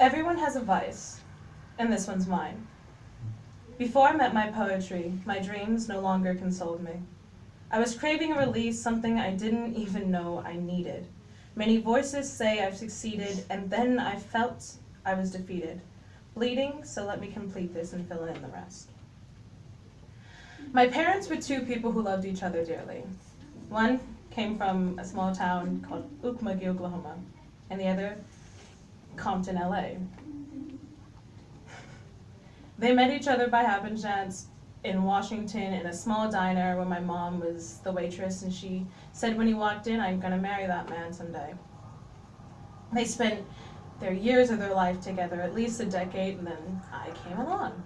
Everyone has a vice, and this one's mine. Before I met my poetry, my dreams no longer consoled me. I was craving a release, something I didn't even know I needed. Many voices say I've succeeded, and then I felt I was defeated. Bleeding, so let me complete this and fill in the rest. My parents were two people who loved each other dearly. One came from a small town called Okmulgee, Oklahoma, and the other, Compton, LA. They met each other by happenstance in Washington in a small diner where my mom was the waitress, and she said when he walked in, "I'm gonna marry that man someday." They spent their years of their life together, at least a decade, and then I came along.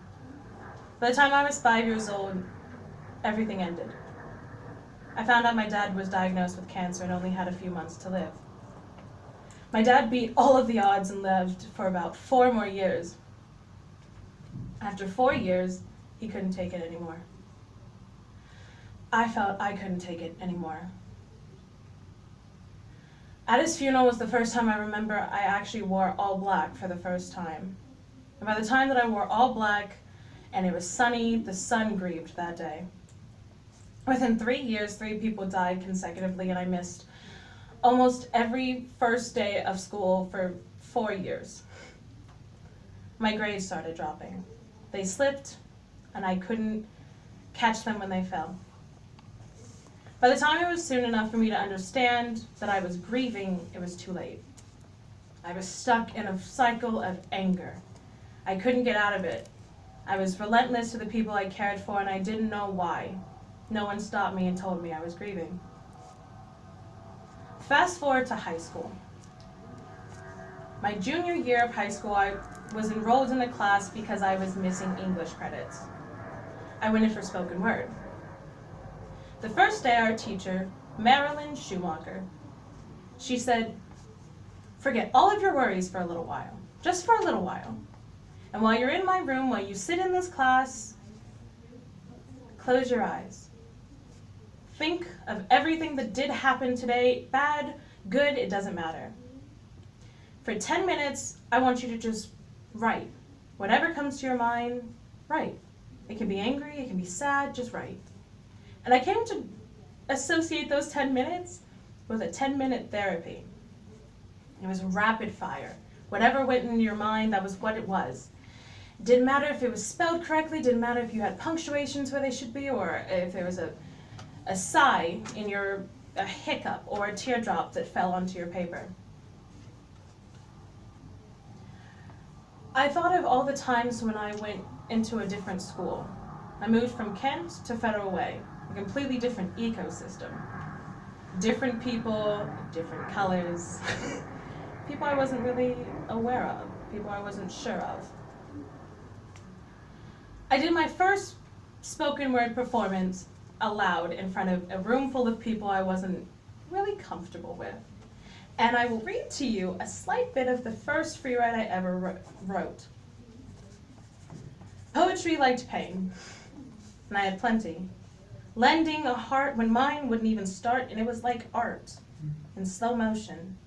By the time I was 5 years old, everything ended. I found out my dad was diagnosed with cancer and only had a few months to live. My dad beat all of the odds and lived for about 4 more years. After 4 years, he couldn't take it anymore. I felt I couldn't take it anymore. At his funeral was the first time I remember I actually wore all black for the first time. And by the time that I wore all black and it was sunny, the sun grieved that day. Within 3 years, 3 people died consecutively, and I missed almost every first day of school for 4 years. My grades started dropping. They slipped, and I couldn't catch them when they fell. By the time it was soon enough for me to understand that I was grieving, it was too late. I was stuck in a cycle of anger. I couldn't get out of it. I was relentless to the people I cared for, and I didn't know why. No one stopped me and told me I was grieving. Fast forward to high school. My junior year of high school, I was enrolled in a class because I was missing English credits. I went in for spoken word. The first day, our teacher, Marilyn Schumacher, she said, "Forget all of your worries for a little while, just for a little while. And while you're in my room, while you sit in this class, close your eyes. Think of everything that did happen today, bad, good, it doesn't matter. For 10 minutes, I want you to just write. Whatever comes to your mind, write. It can be angry, it can be sad, just write." And I came to associate those 10 minutes with a 10-minute therapy. It was rapid fire. Whatever went into your mind, that was what it was. Didn't matter if it was spelled correctly, didn't matter if you had punctuations where they should be, or if there was a sigh in a hiccup or a teardrop that fell onto your paper. I thought of all the times when I went into a different school. I moved from Kent to Federal Way, a completely different ecosystem. Different people, different colors, people I wasn't really aware of, people I wasn't sure of. I did my first spoken word performance aloud in front of a room full of people I wasn't really comfortable with. And I will read to you a slight bit of the first free write I ever wrote. Poetry liked pain, and I had plenty. Lending a heart when mine wouldn't even start, and it was like art in slow motion.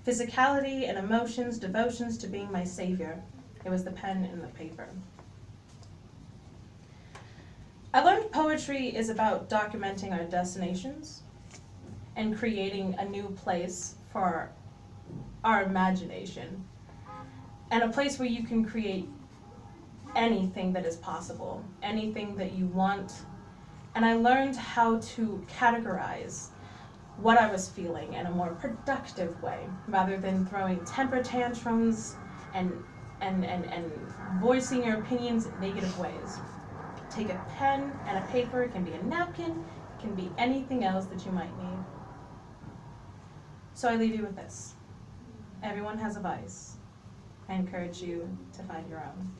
Physicality and emotions, devotions to being my savior. It was the pen and the paper. I learned poetry is about documenting our destinations and creating a new place for our imagination, and a place where you can create anything that is possible, anything that you want. And I learned how to categorize what I was feeling in a more productive way, rather than throwing temper tantrums and voicing your opinions in negative ways. Take a pen and a paper, it can be a napkin, it can be anything else that you might need. So I leave you with this. Everyone has a vice. I encourage you to find your own.